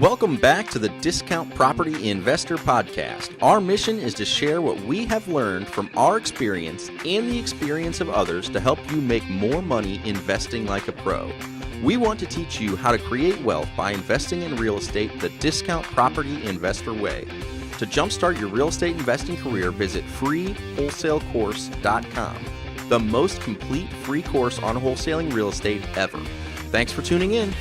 Welcome back to the Discount Property Investor Podcast. Our mission is to share what we have learned from our experience and the experience of others to help you make more money investing like a pro. We want to teach you how to create wealth by investing in real estate the Discount Property Investor way. To jumpstart your real estate investing career, visit freewholesalecourse.com, the most complete free course on wholesaling real estate ever. Thanks for tuning in.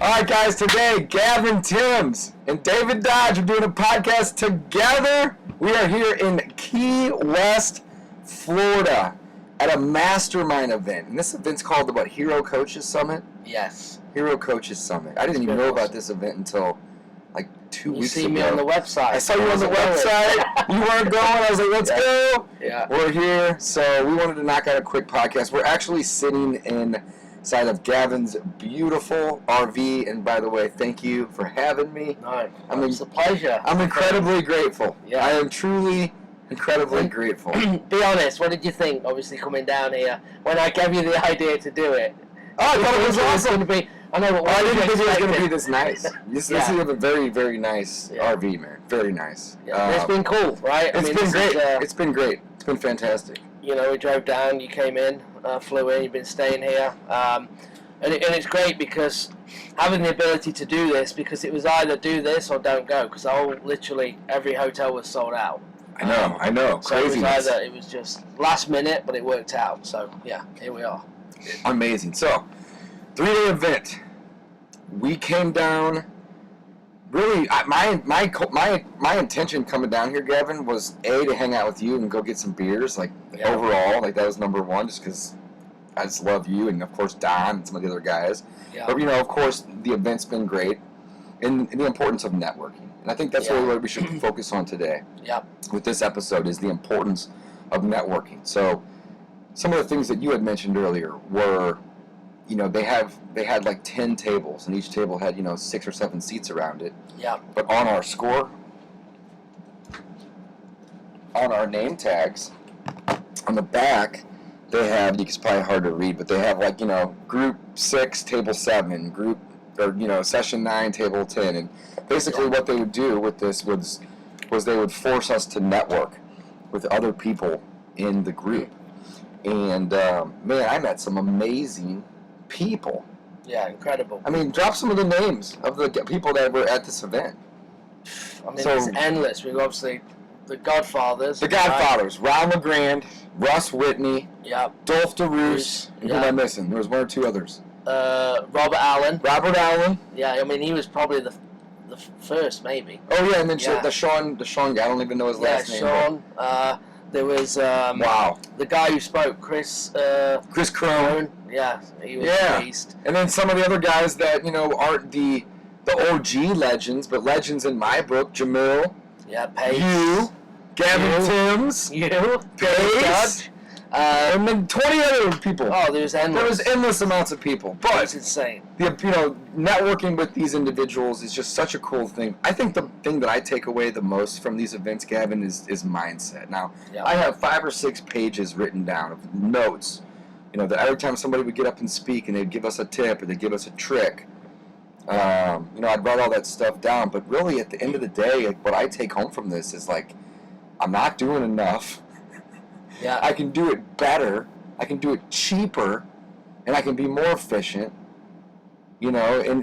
All right, guys, today, Gavin Timms and David Dodge are doing a podcast together. We are here in Key West, Florida at a mastermind event. And this event's called the, Hero Coaches Summit? Yes. Hero Coaches Summit. I didn't even know about this event until like 2 weeks ago. You see me on the website. I saw you on the website. You weren't going. I was like, let's go. Yeah. We're here. So we wanted to knock out a quick podcast. We're actually sitting inside of Gavin's beautiful RV, and by the way, thank you for having me. No, it's a pleasure. I'm incredibly grateful. Yeah. I am truly incredibly grateful. Be honest, what did you think, obviously, coming down here, when I gave you the idea to do it? Oh, I thought it was awesome. I know, but I didn't think it was going to be be this nice. This is a very, very nice RV, man. Very nice. Yeah, it's been cool, right? It's been great. It's been great. It's been fantastic. You know, we drove down, you came in, flew in, you've been staying here. And it's great because having the ability to do this, because it was either do this or don't go, because literally every hotel was sold out. I know. So it was just last minute, but it worked out. So, yeah, here we are. Amazing. So, 3-day event. We came down. Really, my intention coming down here, Gavin, was to hang out with you and go get some beers. Overall, that was number one, just because I just love you and of course Don and some of the other guys. Yeah. But of course, the event's been great, and the importance of networking. And I think that's really what we should focus on today. Yeah. With this episode is the importance of networking. So, some of the things that you had mentioned earlier were, they had like 10 tables, and each table had 6 or 7 seats around it. Yeah. But on our score, on our name tags, on the back, they have, it's probably hard to read, but they have group 6, table 7, session 9, table 10, and basically what they would do with this was they would force us to network with other people in the group. And man, I met some amazing people. Yeah, incredible. I mean, drop some of the names of the people that were at this event. I mean, it's endless. We've obviously the Godfathers. Ron LeGrand, Russ Whitney, Dolph DeRoos. Who am I missing? There was 1 or 2 others. Robert Allen. Yeah, I mean, he was probably the first, maybe. Oh yeah, and then the Sean guy. I don't even know his last name. Yeah, Sean. There was the guy who spoke, Chris Crone. Yeah, he was a beast. And then some of the other guys that aren't the OG legends, but legends in my book. Jamil. Yeah, Pace. You. Gavin Timms. You. Pace. And then 20 other people. Oh, there was endless amounts of people. But it's insane. Networking with these individuals is just such a cool thing. I think the thing that I take away the most from these events, Gavin, is mindset. Now, I have 5 or 6 pages written down of notes. That every time somebody would get up and speak and they'd give us a tip or they'd give us a trick, I'd write all that stuff down. But really, at the end of the day, what I take home from this is I'm not doing enough. Yeah. I can do it better, I can do it cheaper, and I can be more efficient, and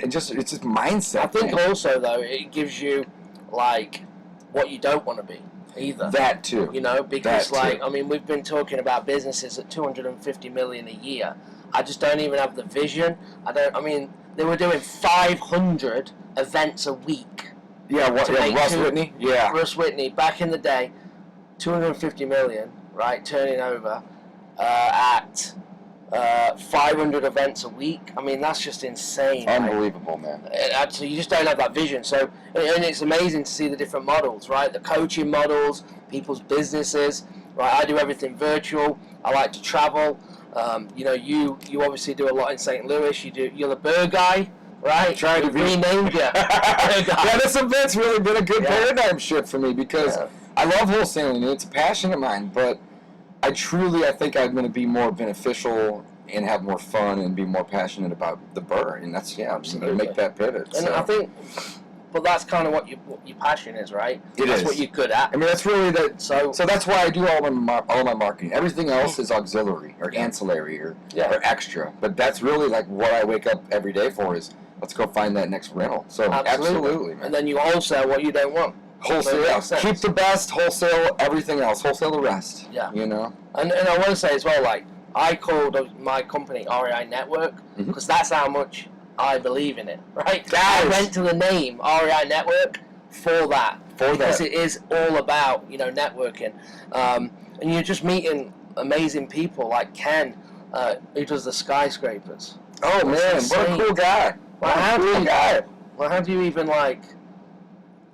it's just mindset. I think also, though, it gives you, what you don't want to be, either. That, too. Because, I mean, we've been talking about businesses at $250 million a year. I just don't even have the vision. They were doing 500 events a week. Yeah, Russ Whitney? Yeah. Russ Whitney, back in the day, $250 million. Right, turning over at 500 events a week. I mean, that's just insane. Unbelievable, man. So you just don't have that vision. So, and it's amazing to see the different models, right? The coaching models, people's businesses. Right, I do everything virtual. I like to travel. You obviously do a lot in St. Louis. You're the bird guy, right? Trying to renamed you. Yeah, this event's really been a good paradigm shift for me because I love wholesaling and it's a passion of mine, but I think I'm going to be more beneficial and have more fun and be more passionate about the burr. And that's, absolutely. Make that pivot. And so. I think, but that's kind of what your passion is, right? That's what you're good at. I mean, that's really so that's why I do all my marketing. Everything else is auxiliary or ancillary or extra. But that's really like what I wake up every day for is let's go find that next rental. So absolutely man. And then you wholesale what you don't want. Wholesale, keep the best, wholesale everything else, wholesale the rest. Yeah. You know? And I want to say as well, like, I called my company REI Network because that's how much I believe in it, right? I went to the name REI Network for that. Because it is all about, networking. And you're just meeting amazing people like Ken, who does the skyscrapers. Oh, man, what a cool guy. How do you even,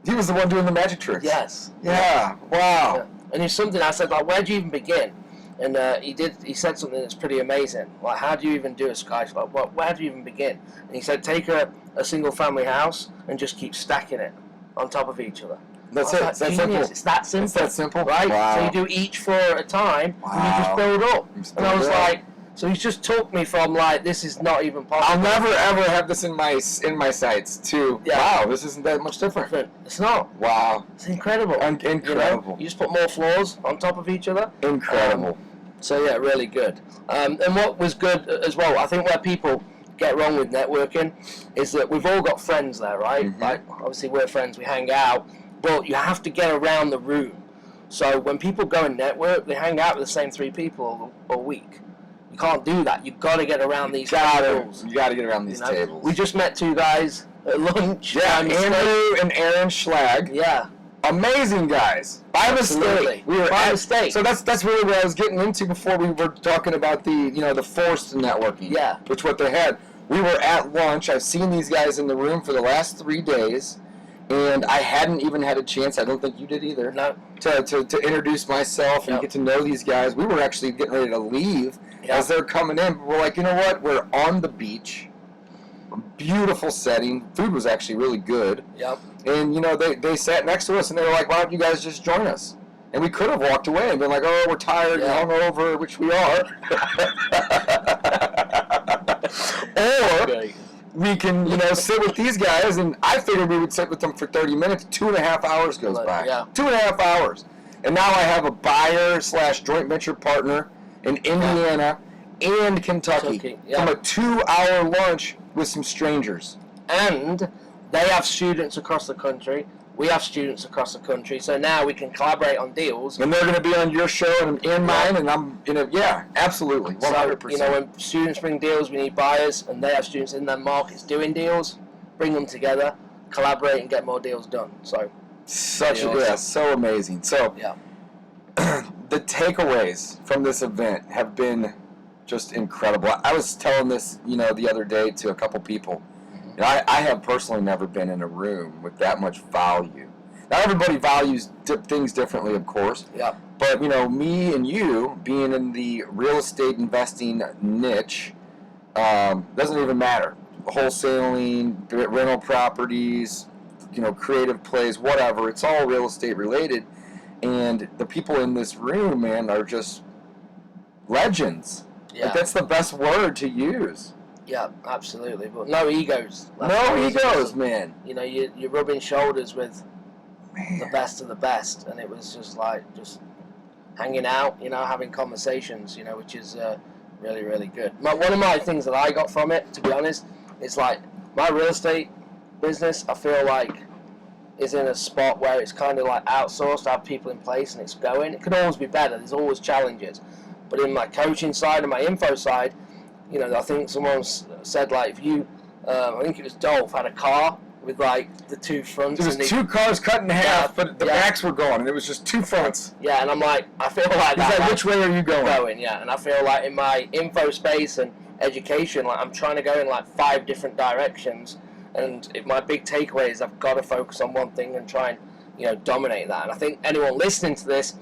He was the one doing the magic tricks. Yes. Yeah, wow. Yeah. And it's something I said, where do you even begin? And he said something that's pretty amazing. Like, how do you even do a skyscraper? Where do you even begin? And he said, take a single family house and just keep stacking it on top of each other. That's it. It's that simple. It's that simple. It's that simple. Right? Wow. So you do each floor at a time and you just build up. And I was like, so he's just took me from this is not even possible. I'll never ever have this in my sights to wow, this isn't that much different. It's not. Wow. It's incredible. Incredible. You just put more floors on top of each other. Incredible. So yeah, really good. And what was good as well, I think where people get wrong with networking is that we've all got friends there, right? Mm-hmm. Like obviously we're friends, we hang out, but you have to get around the room. So when people go and network, they hang out with the same 3 people a week. You can't do that. You've got to get around these tables. You got to get around these tables. We just met 2 guys at lunch. Yeah, Andrew and Aaron Schlag. Yeah. Amazing guys. By mistake. We were by mistake. So that's really what I was getting into before we were talking about the forced networking. Yeah. Which what they had. We were at lunch. I've seen these guys in the room for the last 3 days, and I hadn't even had a chance. I don't think you did either. No. To introduce myself and get to know these guys. We were actually getting ready to leave as they're coming in. But we're like, you know what? We're on the beach. Beautiful setting. Food was actually really good. Yep. And, they sat next to us, and they were like, why don't you guys just join us? And we could have walked away and been like, oh, we're tired and hungover, which we are. Or we can, sit with these guys, and I figured we would sit with them for 30 minutes. 2.5 hours goes by. Yeah. 2.5 hours. And now I have a buyer/joint venture partner in Indiana and Kentucky from a 2-hour lunch with some strangers. And they have students across the country. We have students across the country. So now we can collaborate on deals. And they're going to be on your show and mine, and I'm, absolutely, 100%. So, when students bring deals, we need buyers, and they have students in their markets doing deals. Bring them together, collaborate, and get more deals done. So, so amazing. So, the takeaways from this event have been just incredible. I was telling this, the other day to a couple people. And I have personally never been in a room with that much value. Now, everybody values things differently, of course. Yeah. But, me and you being in the real estate investing niche doesn't even matter. Wholesaling, rental properties, creative plays, whatever. It's all real estate related. And the people in this room, man, are just legends. Yeah. Like, that's the best word to use. Yeah, absolutely. But no egos. Man. You're rubbing shoulders with the best of the best, and it was just hanging out, having conversations, which is really, really good. One of my things that I got from it, to be honest, is my real estate business, I feel like, is in a spot where it's kind of outsourced, to have people in place, and it's going. It could always be better. There's always challenges. But in my coaching side and my info side, I think someone said, if you, I think it was Dolph, had a car with, the 2 fronts. There was 2 cars cut in half, but the backs were gone, and it was just 2 fronts. Yeah, and I'm like, I feel like that. He's like, which way are you going? Yeah, and I feel like in my info space and education, I'm trying to go in, 5 different directions, and my big takeaway is I've got to focus on one thing and try and, dominate that. And I think anyone listening to this,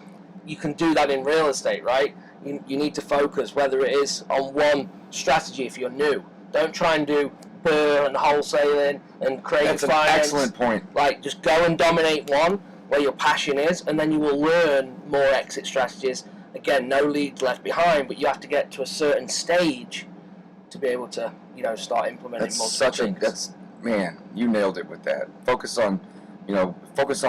you can do that in real estate, right? You need to focus, whether it is on one strategy if you're new. Don't try and do burr and wholesaling and creative finance. That's an excellent point. Just go and dominate one where your passion is, and then you will learn more exit strategies again, no leads left behind, but you have to get to a certain stage to be able to, start implementing multiple things. Man, you nailed it with that. Focus on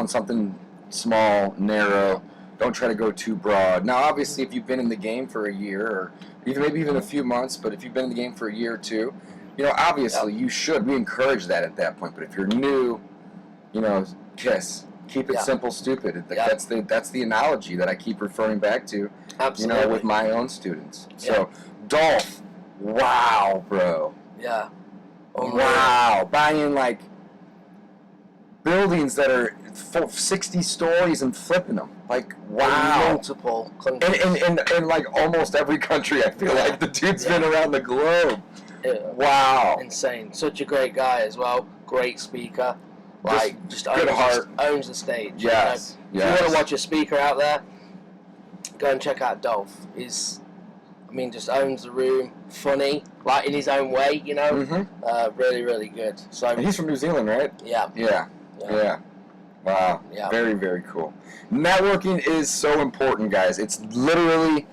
something small, narrow. Don't try to go too broad. Now, obviously, if you've been in the game for a year, or maybe even a few months, but if you've been in the game for a year or two, obviously you should. We encourage that at that point. But if you're new, KISS. Keep it simple, stupid. That's the analogy that I keep referring back to. Absolutely. With my own students. So, Dolph, wow, bro. Yeah. Wow, buying like buildings that are 60 stories and flipping them. Like, wow. Multiple countries. In like almost every country, I feel like the dude's been around the globe. Wow. Insane. Such a great guy as well. Great speaker. Just owns the stage. Yes. If you want to watch a speaker out there, go and check out Dolph. Just owns the room. Funny, in his own way, Mm-hmm. Really, really good. So and he's from New Zealand, right? Yeah. Wow. Yeah. Very, very cool. Networking is so important, guys. It's literally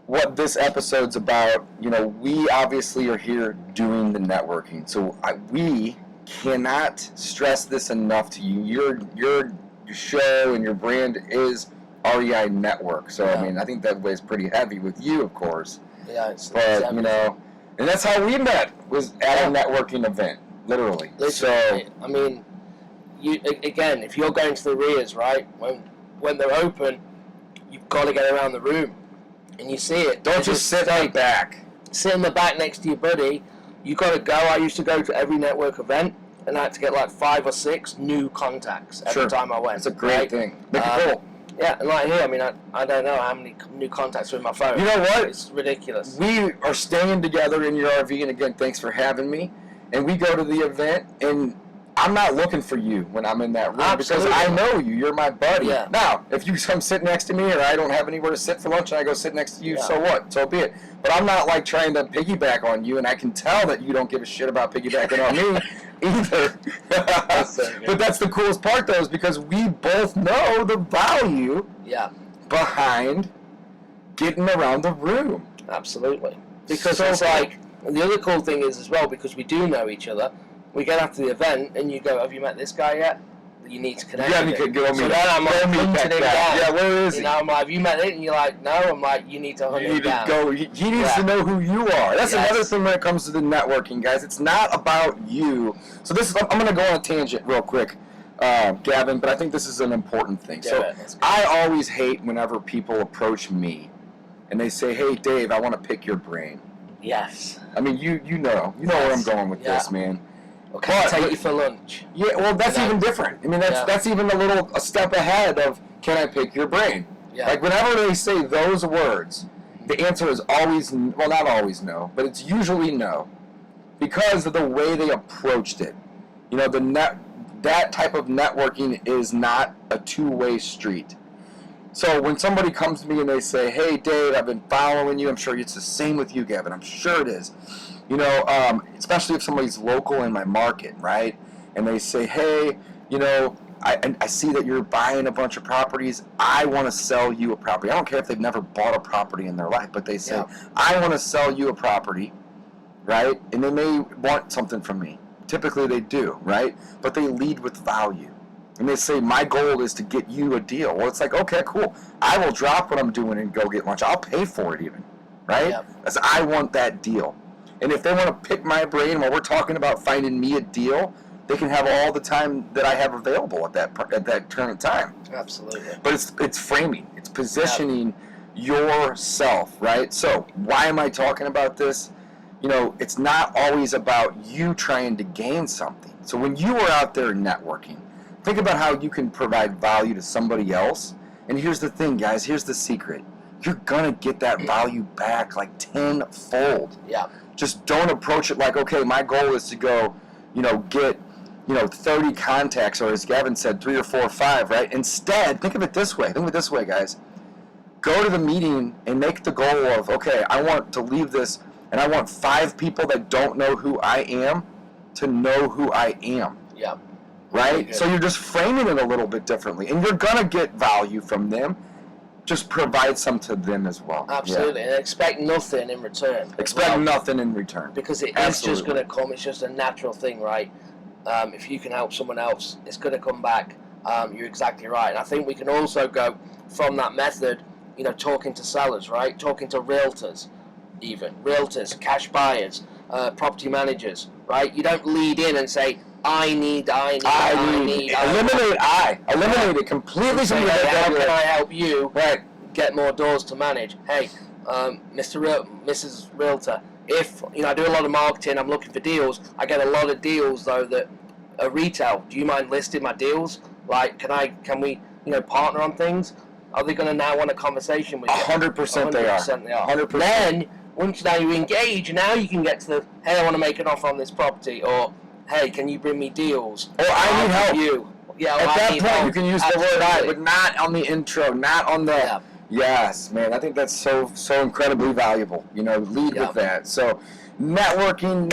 what this episode's about. We obviously are here doing the networking. So we cannot stress this enough to you. Your show and your brand is REI Network. So, I think that weighs pretty heavy with you, of course. Yeah, and that's how we met, was at a networking event, literally. So, if you're going to the REIAs, right, when they're open, you've got to get around the room, and you see it. Don't just sit in the back. Sit in the back next to your buddy. You got to go. I used to go to every network event, and I had to get like 5 or 6 new contacts every time I went. It's a great thing. Make it cool. Yeah, and here, I don't know how many new contacts are in my phone. You know what? It's ridiculous. We are staying together in your RV, and again, thanks for having me. And we go to the event, and I'm not looking for you when I'm in that room. Absolutely. Because I know you. You're my buddy. Yeah. Now, if you come sit next to me, or I don't have anywhere to sit for lunch, and I go sit next to you, so what? So be it. But I'm not trying to piggyback on you, and I can tell that you don't give a shit about piggybacking on me either. But that's the coolest part, though, is because we both know the value behind getting around the room. Absolutely. Because it's the other cool thing is as well, because we do know each other, we get after the event, and you go, have you met this guy yet? You need to connect with him. So then I'm hunting him down. Yeah, where is he? I'm like, have you met it? And you're like, no. I'm like, you need to hunt him down. He needs to know who you are. That's another thing when it comes to the networking, guys. It's not about you. So I'm going to go on a tangent real quick, Gavin, but I think this is an important thing. I always hate whenever people approach me, and they say, hey, Dave, I want to pick your brain. Yes. You know where I'm going with this, man. Okay, I'll take you for lunch. Yeah, well, that's even different. That's even a step ahead of, can I pick your brain? Yeah. Whenever they say those words, the answer is always, well, not always no, but it's usually no, because of the way they approached it. That type of networking is not a two-way street. So when somebody comes to me and they say, hey, Dave, I've been following you, I'm sure it's the same with you, Gavin, I'm sure it is. Especially if somebody's local in my market, right? And they say, hey, I see that you're buying a bunch of properties. I want to sell you a property. I don't care if they've never bought a property in their life, but they say, I want to sell you a property, right? And they may want something from me. Typically they do, right? But they lead with value. And they say, my goal is to get you a deal. Well, it's like, okay, cool. I will drop what I'm doing and go get lunch. I'll pay for it even, right? Because I want that deal. And if they want to pick my brain while we're talking about finding me a deal, they can have all the time that I have available at that current time. Absolutely. But it's framing. It's positioning yourself, right? So why am I talking about this? It's not always about you trying to gain something. So when you are out there networking, think about how you can provide value to somebody else. And here's the thing, guys. Here's the secret. You're going to get that value back like tenfold. Yeah. Just don't approach it like, okay, my goal is to go, get, 30 contacts, or as Gavin said, 3 or 4 or 5, right? Instead, think of it this way. Think of it this way, guys. Go to the meeting and make the goal of, okay, I want to leave this, and I want 5 people that don't know who I am to know who I am. Yeah. Right? So you're just framing it a little bit differently, and you're going to get value from them. just provide some to them as well. Absolutely, and expect nothing in return. Expect nothing in return. Because it is just going to come. It's just a natural thing, right? If you can help someone else, it's going to come back. You're exactly right. And I think we can also go from that method, talking to sellers, right? Talking to realtors, realtors, cash buyers, property managers, right? You don't lead in and say, I need. Eliminate it completely. Say, hey, how can I help you get more doors to manage? Hey, Mrs. Realtor, if I do a lot of marketing, I'm looking for deals. I get a lot of deals though that are retail. Do you mind listing my deals? Like, can we partner on things? Are they going to now want a conversation with you? 100% they are. 100%. Then once you engage, now you can get to the, hey, I want to make an offer on this property, or hey, can you bring me deals? Or I need help. You. Yeah, at that point, you can use the word I, but not on the intro, not on the. Yeah. Yes, man. I think that's so incredibly valuable. Lead with that. So, networking.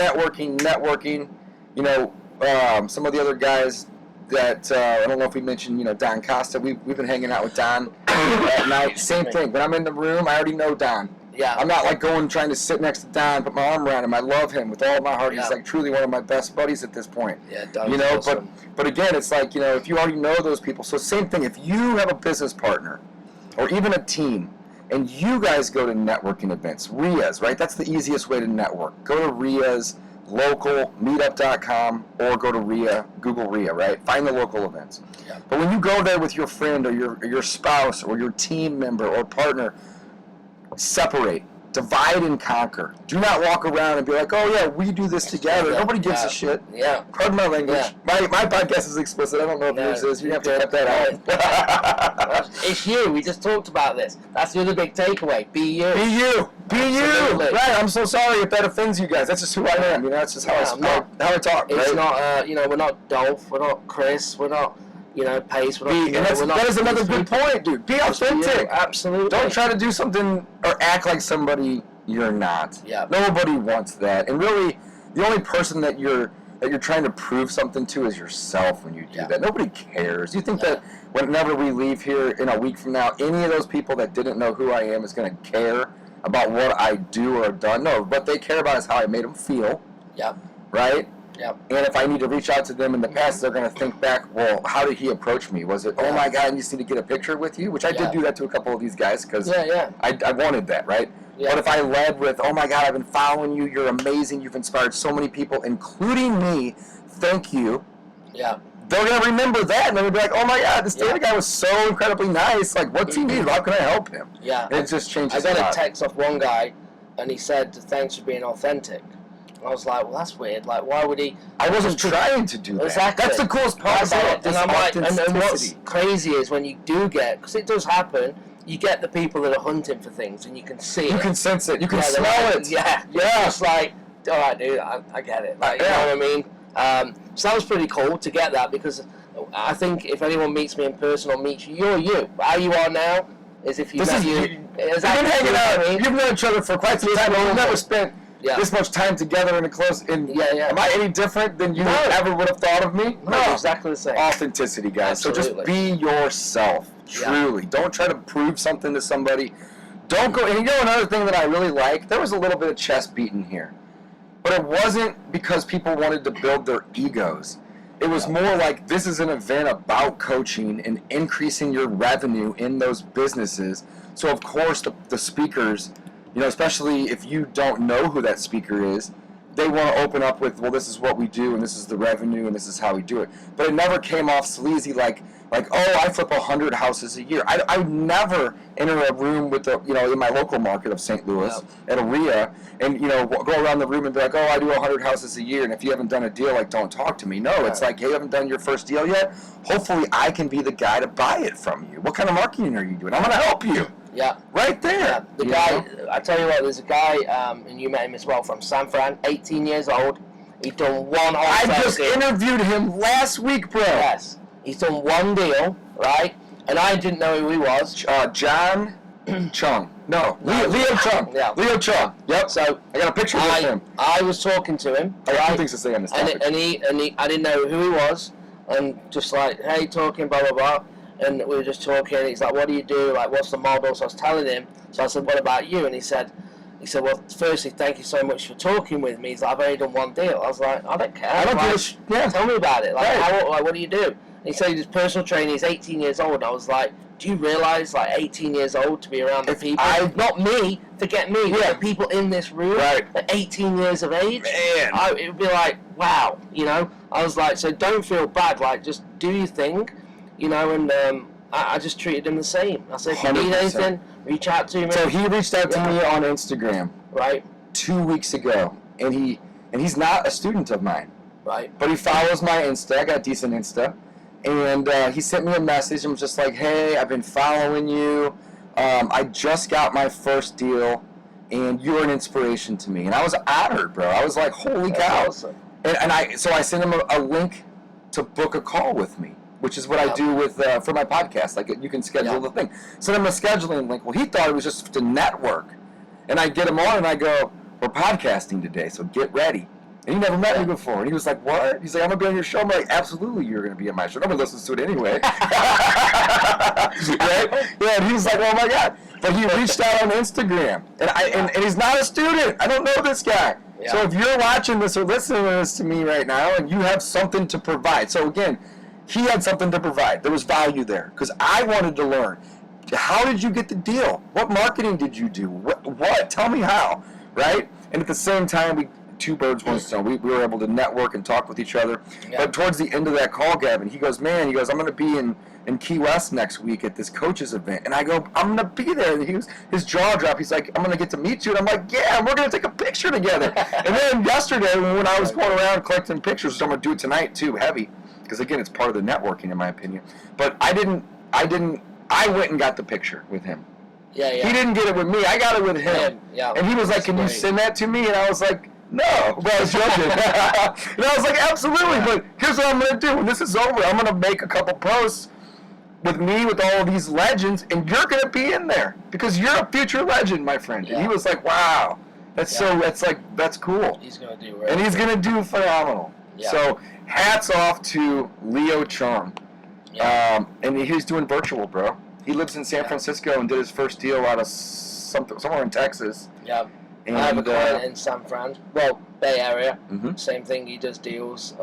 Some of the other guys that I don't know if we mentioned. Don Costa. We've been hanging out with Don at night. Same thing. When I'm in the room, I already know Don. Yeah. I'm not like trying to sit next to Don, put my arm around him. I love him with all my heart. He's like truly one of my best buddies at this point. Yeah, Don's awesome. But again, it's like, if you already know those people. So same thing, if you have a business partner or even a team and you guys go to networking events, RIAs, right? That's the easiest way to network. Go to RIAs, local, meetup.com, or go to RIA, Google RIA, right? Find the local events. Yeah. But when you go there with your friend or your spouse or your team member or partner, separate, divide and conquer. Do not walk around and be like, oh yeah, we do this together. Nobody gives a shit. Yeah. Pardon my language. Yeah. My podcast is explicit. I don't know if yours is. You have to cut that out. It's you. We just talked about this. That's the other big takeaway. Be you. Be you. Be you. Right. I'm so sorry if that offends you guys. That's just who I am. That's just how I talk. It's right? not. We're not Dolph. We're not Chris. We're not. Pace. That is another good point, dude. Be authentic. Absolutely. Don't try to do something or act like somebody you're not. Yeah. Nobody wants that. And really, the only person that you're trying to prove something to is yourself when you do that. Nobody cares. You think that whenever we leave here in a week from now, any of those people that didn't know who I am is going to care about what I do or have done? No. What they care about is how I made them feel. Yeah. Right? Yep. And if I need to reach out to them in the past, they're going to think back, well, how did he approach me? Was it, oh my God, I just need to get a picture with you? Which I did do that to a couple of these guys because I wanted that, right? Yeah. But if I led with, oh my God, I've been following you, you're amazing, you've inspired so many people, including me, thank you. Yeah. They're going to remember that, and they're going to be like, oh my God, this data guy was so incredibly nice. Like, what's he need? How can I help him? Yeah. And it just changes I got a text off one guy, and he said, thanks for being authentic. I was like, well, that's weird. Like, why would he? I wasn't trying to do that. Exactly. That's the coolest part about it. And I'm like, and what's crazy is when you do get, because it does happen, you get the people that are hunting for things, and you can see it. You can sense it. You can smell it. Yeah. Yeah. It's like, all right, dude, I get it. Like, you know what I mean? So that was pretty cool to get that, because I think if anyone meets me in person or meets you, you're you. How you are now is if you met you. You've been hanging out. You've known each other for quite some time, but we've never spent this much time together in a close. Am I any different than you ever would have thought of me? No, exactly the same. Authenticity, guys. Absolutely. So just be yourself. Truly. Don't try to prove something to somebody. Don't go. And another thing that I really like, there was a little bit of chest beating here. But it wasn't because people wanted to build their egos. It was more like, this is an event about coaching and increasing your revenue in those businesses. So, of course, the speakers, especially if you don't know who that speaker is, they want to open up with, well, this is what we do, and this is the revenue, and this is how we do it. But it never came off sleazy like oh, I flip 100 houses a year. I would never enter a room with in my local market of St. Louis at a RIA and, go around the room and be like, oh, I do 100 houses a year, and if you haven't done a deal, don't talk to me. No, it's like, hey, you haven't done your first deal yet? Hopefully I can be the guy to buy it from you. What kind of marketing are you doing? I'm going to help you. Yeah. Right there. Yeah. The guy, I tell you what, there's a guy, and you met him as well, from San Fran, 18 years old. He's done one wholesale I just interviewed him last week, bro. Yes. He's done one deal, right? And I didn't know who he was. John Chung. No, Leo Chung. Yeah. Leo Chung. Yep. So I got a picture with him. I was talking to him. I got 2 things to say on this topic. And he, I didn't know who he was, and just like, hey, talking, blah, blah, blah. and we were just talking, and he's like, what do you do? Like, what's the model? So I was telling him. So I said, what about you? And he said, well, firstly, thank you so much for talking with me. He's like, I've only done one deal. I was like, I don't care. I don't give a tell me about it. Like, right. what do you do? And he said he does personal training. He's 18 years old. And I was like, do you realize, like, 18 years old to be around the people? Not me, forget me, the people in this room at 18 years of age. Man. It would be like, wow, you know? I was like, so don't feel bad. Like, just do your thing, you know, and I just treated him the same. I said, if you need anything, reach out to me. So he reached out to me on Instagram. Right. 2 weeks ago. And he's not a student of mine. Right. But he follows my Insta. I got decent Insta. And he sent me a message and was just like, hey, I've been following you. I just got my first deal, and you're an inspiration to me. And I was honored, bro. I was like, holy cow. Awesome. So I sent him a link to book a call with me, which is what I do with for my podcast. Like, you can schedule the thing. Send him a scheduling link. Well, he thought it was just to network. And I get him on, and I go, we're podcasting today, so get ready. And he never met me before. And he was like, what? He's like, I'm going to be on your show. I'm like, absolutely, you're going to be on my show. Nobody listens to it anyway. Right? Yeah, and he was like, oh, my God. But he reached out on Instagram. And he's not a student. I don't know this guy. Yeah. So if you're watching this or listening to this to me right now, and you have something to provide. So, again, he had something to provide. There was value there because I wanted to learn. How did you get the deal? What marketing did you do? What? Tell me how, right? And at the same time, two birds, one stone. We were able to network and talk with each other. Yeah. But towards the end of that call, Gavin, he goes, I'm going to be in Key West next week at this coaches event. And I go, I'm going to be there. And his jaw dropped. He's like, I'm going to get to meet you. And I'm like, yeah, we're going to take a picture together. And then yesterday, when I was going around collecting pictures, which I'm going to do it tonight too, heavy, because again, it's part of the networking in my opinion. But I went and got the picture with him. Yeah. He didn't get it with me. I got it with him. Yeah. And he was like, can you send that to me? And I was like, no. Well, I was joking. And I was like, absolutely. But here's what I'm going to do. When this is over, I'm going to make a couple posts with me, with all of these legends, and you're going to be in there because you're a future legend, my friend. Yeah. And he was like, wow. That's cool. He's going to do And he's going to do phenomenal. Yeah. So hats off to Leo Chung. Yeah. And he's doing virtual, bro. He lives in San Francisco and did his first deal out of somewhere in Texas. Yeah. And, I have a client in San Fran, Bay Area. Mm-hmm. Same thing. He does deals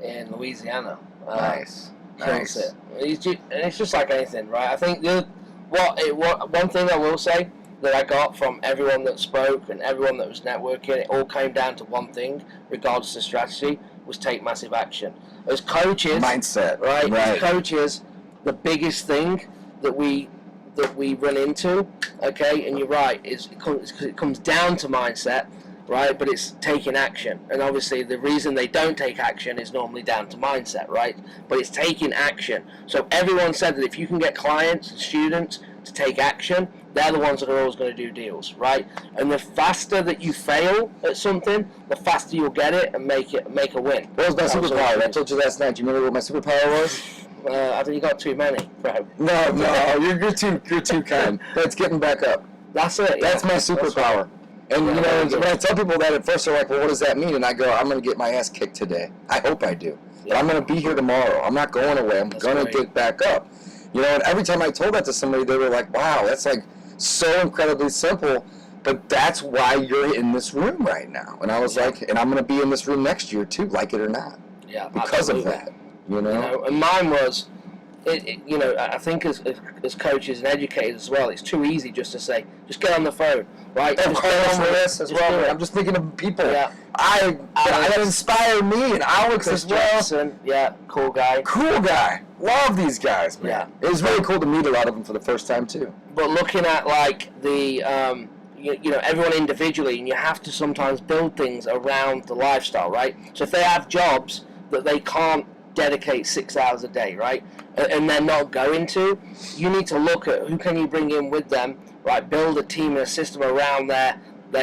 in Louisiana. Nice. It. And it's just like anything, right? I think one thing I will say that I got from everyone that spoke and everyone that was networking, it all came down to one thing, regardless of strategy, was take massive action. As coaches, mindset, right? As coaches, the biggest thing that we run into, okay, and you're right, it comes down to mindset, right? But it's taking action, and obviously the reason they don't take action is normally down to mindset, right? But it's taking action. So everyone said that if you can get clients and students to take action, they're the ones that are always going to do deals, right? And the faster that you fail at something, the faster you'll get it and make a win. What was my superpower? I told you last night. Do you remember what my superpower was? I think you got too many, bro. No, you're too kind. That's getting back up. That's it. Yeah. That's my superpower. And when I tell people that at first they're like, well, what does that mean? And I go, I'm going to get my ass kicked today. I hope I do. But I'm going to be here tomorrow. I'm not going away. I'm going to get back up. And every time I told that to somebody, they were like, wow, that's like so incredibly simple. But that's why you're in this room right now. And I was like, and I'm going to be in this room next year too, like it or not. Yeah, because of that. And mine was, I think as coaches and educators as well, it's too easy just to say, just get on the phone, right? Just get on this as well. I'm just thinking of people. Yeah. That inspire me, and Alex as well. Jackson, cool guy. Cool guy. Love these guys, man. Yeah. It was really cool to meet a lot of them for the first time too. But looking at like the everyone individually, and you have to sometimes build things around the lifestyle, right? So if they have jobs that they can't dedicate 6 hours a day, right, and they're not going to, you need to look at who can you bring in with them, right? Build a team and a system around their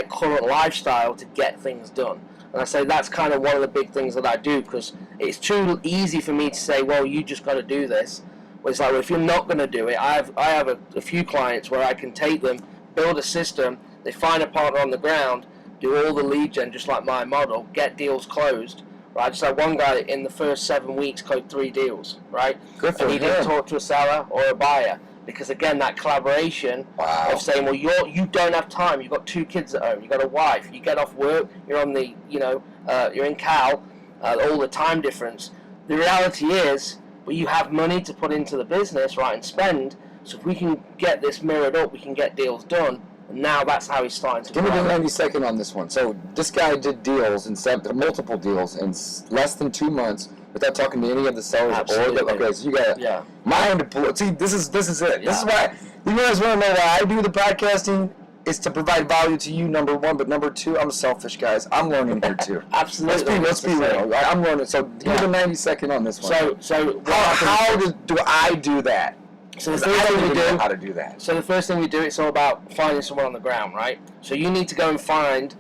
current lifestyle to get things done. And I say that's kind of one of the big things that I do, because it's too easy for me to say, well, you just got to do this. Well, it's like, well, if you're not going to do it, I have a few clients where I can take them, build a system, they find a partner on the ground, do all the lead gen just like my model, get deals closed, Right, I just had one guy in the first 7 weeks closed 3 deals, right? Good for and he him. didn't talk to a seller or a buyer because, again, that collaboration of saying, well, you don't have time. You've got 2 kids at home. You've got a wife. You get off work. You're on the, you're in Cal, all the time difference. The reality is, well, you have money to put into the business, right, and spend. So if we can get this mirrored up, we can get deals done. And now that's how he's starting to Give me grow. the 90-second on this one. So this guy did deals and multiple deals in less than 2 months without talking to any of the sellers. Absolutely. Okay, so you got mind to pull. See, this is it. Yeah. This is why you guys want to know why I do the podcasting. Is to provide value to you, number one, but number two, I'm selfish, guys. I'm learning here too. Absolutely. Let's be real. I'm learning. So give me the 90-second on this one. So how do I do that? So the first thing we do, how to do that. So the first thing we do, it's all about finding someone on the ground, right? So you need to go and find,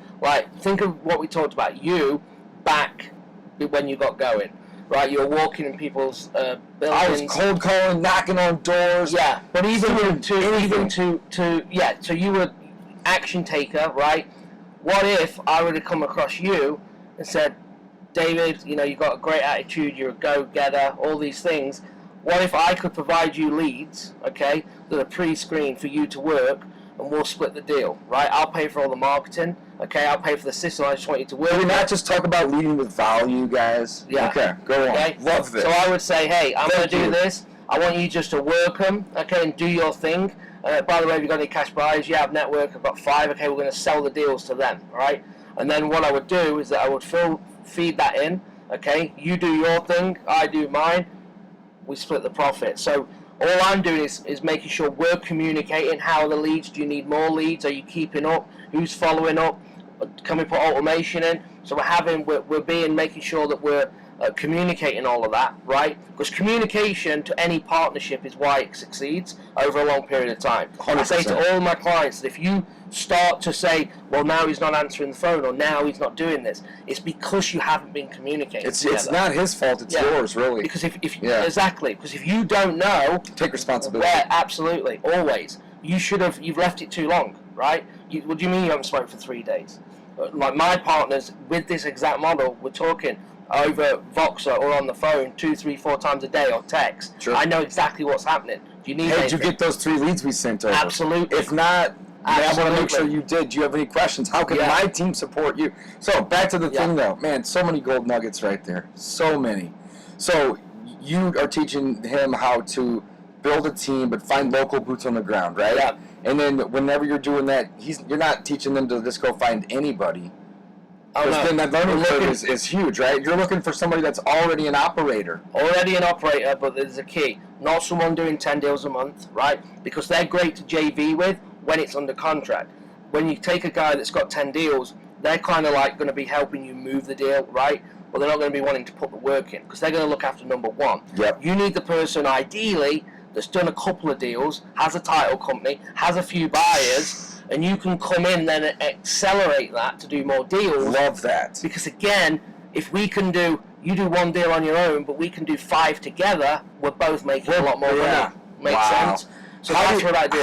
think of what we talked about. You back when you got going, right? You're walking in people's buildings. I was cold calling, knocking on doors. Yeah, but so you were action taker, right? What if I would have come across you and said, David, you've got a great attitude, you're a go-getter, all these things. What if I could provide you leads, okay, that are pre-screened for you to work, and we'll split the deal, right? I'll pay for all the marketing, okay? I'll pay for the system. I just want you to work. Can we not just talk about leading with value, guys? Yeah. Okay, go on. Okay? Love this. So I would say, hey, I'm going to do this. I want you just to work them, okay, and do your thing. By the way, have you got any cash buyers? Yeah, I have network. I've got 5. Okay, we're going to sell the deals to them, all right? And then what I would do is that I would feed that in, okay? You do your thing, I do mine. We split the profit. So all I'm doing is making sure we're communicating. How are the leads? Do you need more leads? Are you keeping up? Who's following up? Can we put automation in? So we're making sure that we're communicating all of that, right? Because communication to any partnership is why it succeeds over a long period of time. 100%. I say to all my clients that if you start to say, well, now he's not answering the phone, or now he's not doing this, it's because you haven't been communicating. It's not his fault, it's yours, really. Because exactly, because if you don't know, take responsibility. Absolutely, always. You've left it too long, right? What do you mean you haven't spoken for 3 days? Like my partners with this exact model, we're talking over Voxer or on the phone 2, 3, 4 times a day or text. Sure. I know exactly what's happening. Do you need did you get those 3 leads we sent over? Absolutely. If not, I want to make sure you did. Do you have any questions? How can my team support you? So back to the thing though. Man, so many gold nuggets right there. So many. So you are teaching him how to build a team but find local boots on the ground, right? Yeah. And then whenever you're doing that, you're not teaching them to just go find anybody. Because then that learning curve is huge, right? You're looking for somebody that's already an operator. But there's a key. Not someone doing 10 deals a month, right? Because they're great to JV with when it's under contract. When you take a guy that's got 10 deals, they're kind of like going to be helping you move the deal, right? But they're not going to be wanting to put the work in because they're going to look after number one. Yep. You need the person, ideally, that's done a couple of deals, has a title company, has a few buyers, and you can come in then and accelerate that to do more deals. Love that. Because again, if we can you do 1 deal on your own, but we can do 5 together, we're both making a lot more money. Makes sense? So that's what I do.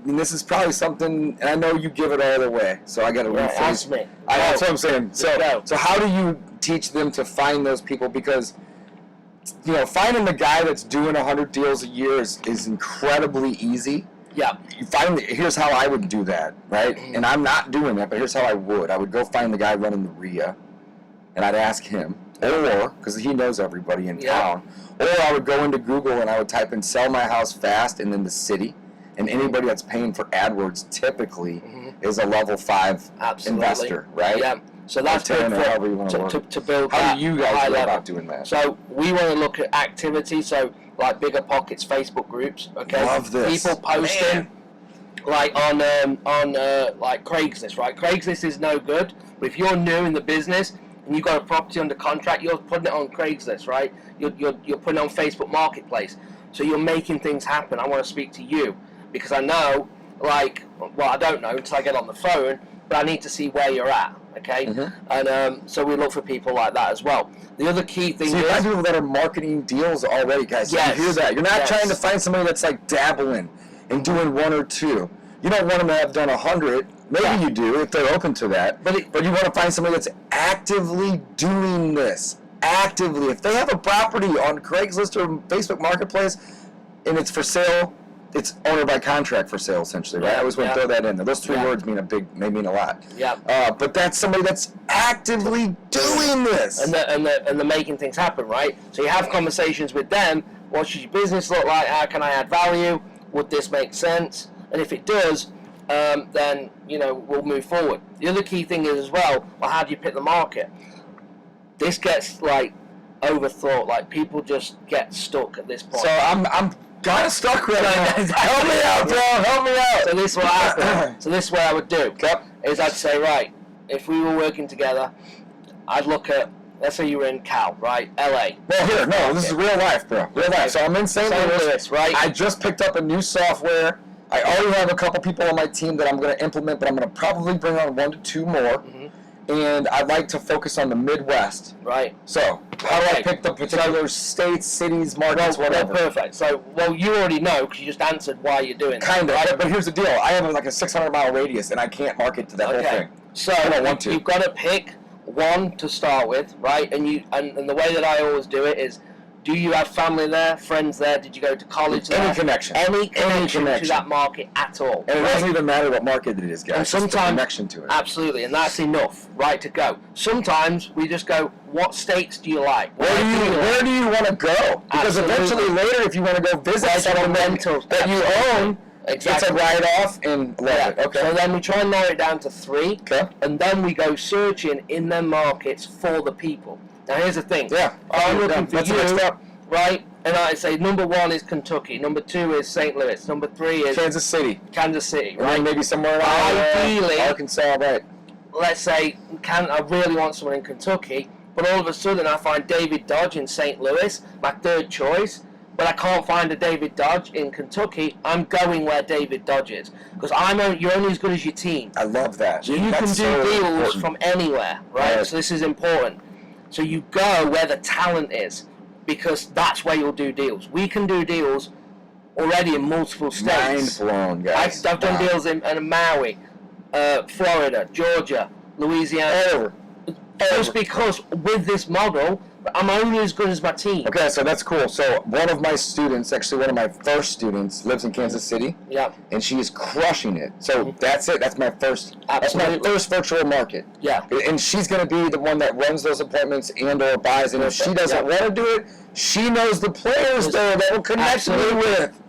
And this is probably something, and I know you give it all away, so I got to rephrase. Ask me. That's what I'm saying. So how do you teach them to find those people? Because finding the guy that's doing 100 deals a year is incredibly easy. Yeah. Here's how I would do that, right? Mm-hmm. And I'm not doing that, but here's how I would. I would go find the guy running the RIA, and I'd ask him, or, because he knows everybody in town, or I would go into Google and I would type in sell my house fast and then the city, and anybody that's paying for AdWords typically is a level 5 investor, right? Yeah. So that's good to build. How do you guys go about doing that? So we want to look at activity. So like Bigger Pockets Facebook groups. Okay. Love this. People posting like on like Craigslist, right? Craigslist is no good. But if you're new in the business and you've got a property under contract, you're putting it on Craigslist, right? You're putting it on Facebook Marketplace. So you're making things happen. I want to speak to you because I know, I don't know until I get on the phone, but I need to see where you're at. Okay, and so we look for people like that as well. The other key thing is people that are marketing deals already, guys. Yes. You hear that? You're not trying to find somebody that's like dabbling and doing 1 or 2. You don't want them to have done 100 Maybe you do if they're open to that. But you want to find somebody that's actively doing this. Actively. If they have a property on Craigslist or Facebook Marketplace and it's for sale, it's owner by contract for sale, essentially, right? I always want to throw that in there. Those three words mean a lot. Yeah. But that's somebody that's actively doing this. And they're making things happen, right? So you have conversations with them. What should your business look like? How can I add value? Would this make sense? And if it does, then, we'll move forward. The other key thing is as well, how do you pick the market? This gets, overthought. Like, people just get stuck at this point. So I'm kind of stuck right now. Help me out, bro. Help me out. So this is what happened. So this is what I would do. Yep. Is I'd say, right, if we were working together, I'd look at, let's say you were in Cal, right? LA. Well, this is real life, bro. Real life. So I'm in St. Louis, right? I just picked up a new software. I already have a couple people on my team that I'm going to implement, but I'm going to probably bring on 1 to 2 more. Mm-hmm. And I'd like to focus on the Midwest. Right. So, how do I pick the particular states, cities, markets, whatever? Perfect. So, you already know because you just answered why you're doing that. Kind of, right? But here's the deal. I have a 600-mile radius, and I can't market to that whole thing. So, I don't want to. You've got to pick one to start with, right? And the way that I always do it is, do you have family there, friends there? Did you go to college there? Any connection to that market at all. And it doesn't even matter what market it is, guys. And sometimes, just the connection to it. Absolutely, and that's enough, right, to go. Sometimes we just go, what states do you like? Where do you want to go? Because eventually later, if you want to go visit someone that you own, it's a write-off and love it. Okay. So then we try and narrow it down to 3, and then we go searching in them markets for the people. Now here's the thing. Yeah. I'm looking for you, right? And I say number 1 is Kentucky, number 2 is St. Louis, number 3 is Kansas City, right? And maybe somewhere ideally, Arkansas, right? Let's say I really want someone in Kentucky, but all of a sudden I find David Dodge in St. Louis, my 3rd choice. But I can't find a David Dodge in Kentucky. I'm going where David Dodge is because you're only as good as your team. I love that. So you can do deals from anywhere, right? So this is important. So you go where the talent is because that's where you'll do deals. We can do deals already in multiple states. Mind blown, guys. I've done deals in Maui, Florida, Georgia, Louisiana. Just because with this model, I'm only as good as my team. Okay, so that's cool. So one of my students, actually one of my first students, lives in Kansas City. Yeah. And she is crushing it. So that's it. That's my first. Absolutely. That's my first virtual market. Yeah. And she's going to be the one that runs those appointments and/or buys. And if she doesn't want to do it, she knows the players there that will connect me with.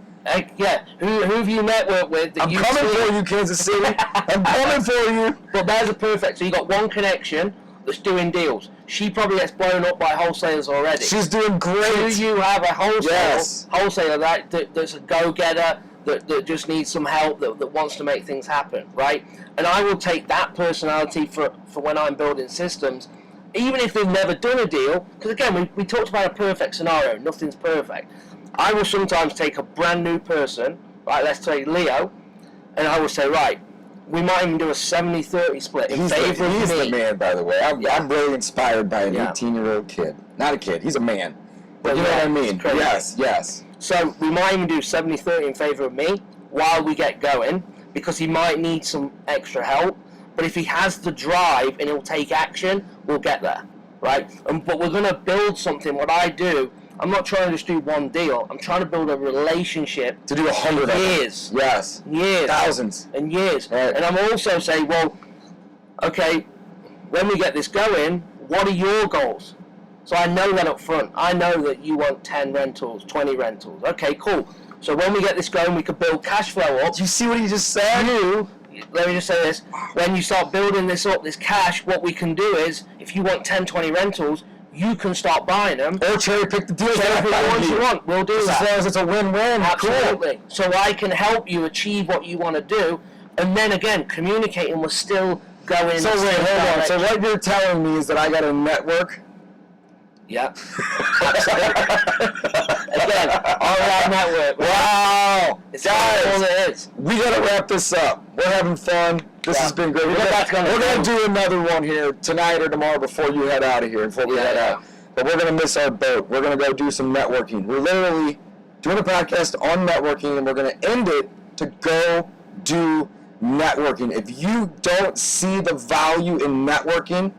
Who have you networked with? I'm coming for you, Kansas City. I'm coming for you. But there's a perfect. So you got one connection that's doing deals. She probably gets blown up by wholesalers already. She's doing great. Do you have a wholesaler that's a go-getter that just needs some help, that wants to make things happen, right? And I will take that personality for when I'm building systems, even if they've never done a deal, because again, we talked about a perfect scenario. Nothing's perfect. I will sometimes take a brand new person, right, let's say Leo, and I will say, right, we might even do a 70-30 split in favor of me. He's the man, by the way. I'm really inspired by an 18-year-old kid. Not a kid. He's a man. But you know what I mean? Yes. So we might even do 70-30 in favor of me while we get going because he might need some extra help. But if he has the drive and he'll take action, we'll get there, right? But we're going to build something. What I do, I'm not trying to just do one deal. I'm trying to build a relationship. To do 100 years. Yes. Years. Thousands. And years. Right. And I'm also saying, well, okay, when we get this going, what are your goals? So I know that up front. I know that you want 10 rentals, 20 rentals. Okay, cool. So when we get this going, we could build cash flow up. Do you see what he just said? Let me just say this. When you start building this up, this cash, what we can do is, if you want 10, 20 rentals, you can start buying them. Or cherry pick the deals. Cherry pick the ones you want. We'll do that. As long as it's a win-win. Absolutely. Cool. So I can help you achieve what you want to do. And then again, communicating will still go in. So wait, hold on. So what you're telling me is that I got a network? Yeah. Again, online network. Wow. It's all it is. We got to wrap this up. We're having fun. This has been great. We're going to do another one here tonight or tomorrow before you head out of here, before we head out. But we're going to miss our boat. We're going to go do some networking. We're literally doing a podcast on networking, and we're going to end it to go do networking. If you don't see the value in networking,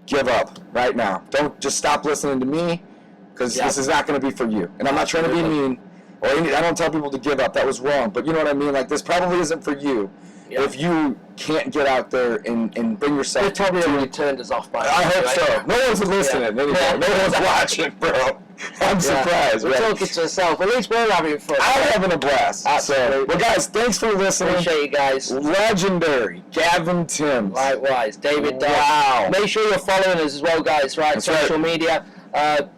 give up right now. Don't just stop listening to me, because this is not going to be for you. And I'm not trying to be mean, or I don't tell people to give up. That was wrong. But you know what I mean? Like, this probably isn't for you. Yeah. If you can't get out there and bring yourself they probably already turned us off by now. I hope so. No one's listening anymore. No one's watching, bro. I'm surprised. We're talking to ourselves. At least we're having fun. I'm having a blast. Absolutely. Well, guys, thanks for listening. Appreciate you guys. Legendary Gavin Timms. Likewise. David Dodd. Wow. Make sure you're following us as well, guys, right? That's Social right. media.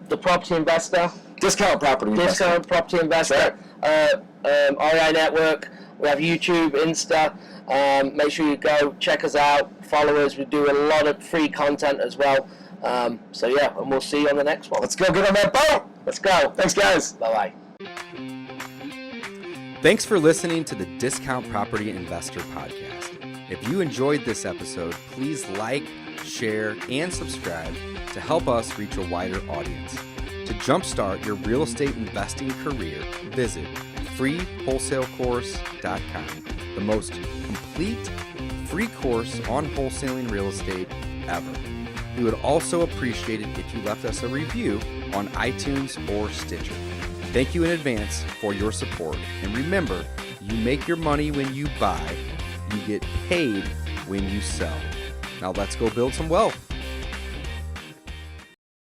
The Property Investor. Discount Property Investor. Discount Property Investor. RI Network. We have YouTube, Insta. Make sure you go check us out, follow us. We do a lot of free content as well. So yeah, and we'll see you on the next one. Let's go get on that boat. Let's go. Thanks, guys. Bye-bye. Thanks for listening to the Discount Property Investor Podcast. If you enjoyed this episode, please like, share, and subscribe to help us reach a wider audience. To jumpstart your real estate investing career, visit freewholesalecourse.com, the most complete free course on wholesaling real estate ever. We would also appreciate it if you left us a review on iTunes or Stitcher. Thank you in advance for your support. And remember, you make your money when you buy, you get paid when you sell. Now let's go build some wealth.